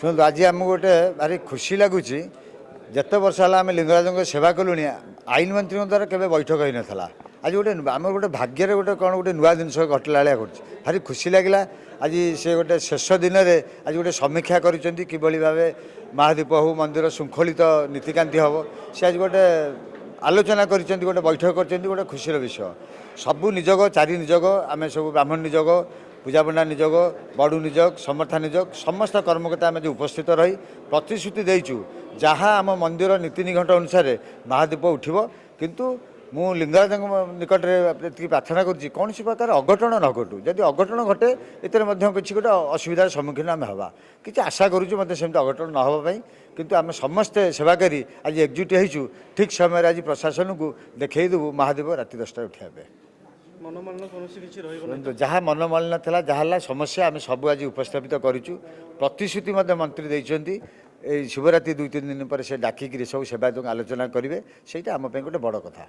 शुणु आज आमको गोटे भारी खुशी लगुच जिते वर्ष है आम लिंगराज सेवा कलु आईन मंत्री द्वारा केवे बैठक हो नाला आज गोटे आम गोटे भाग्य गोटे कौन गोटे नुआ जिन घटला भाया भारी खुशी लगे आज से गोटे शेष दिन में आज गोटे समीक्षा कि भाव महादीप हो मंदिर श्रृंखलित नीतिकांति हम से आज गोटे आलोचना कर गोटे बैठक कर गोटे खुशीर विषय सबू निजोग चारि निजोग आम सब ब्राह्मण निजोग पूजापंडा निजोग बड़ू निजोग समर्था निजोग समस्त कर्मकर्ता आम उपस्थित रही प्रतिश्रुति देचु जहाँ आम मंदिर नीति निघंट अनुसार महादीप उठिब किंतु मु लिंगराज निकट में प्रार्थना करुँच कौन प्रकार अघटन न घटू जदि अघटन घटे एतिर किसी गोटे असुविधार सम्मुखीन आम हवा कि आशा करुँ मत सेमती अघटन न होगापी किंतु आम समस्ते सेवा करी आज एकजुट होइचु ठीक समय आज प्रशासन को देखईदेबू महादीप राति 10 उठाइबे जहाँ मनोमालिन्य था जहाँ समस्या आम सब आज उपस्थापित करूँ प्रतिश्रुति मंत्री देते शिवरात्रि 2-3 दिन पर से डाकिक सब सेवा आलोचना करेंगे से आम गोटे बड़ कथा।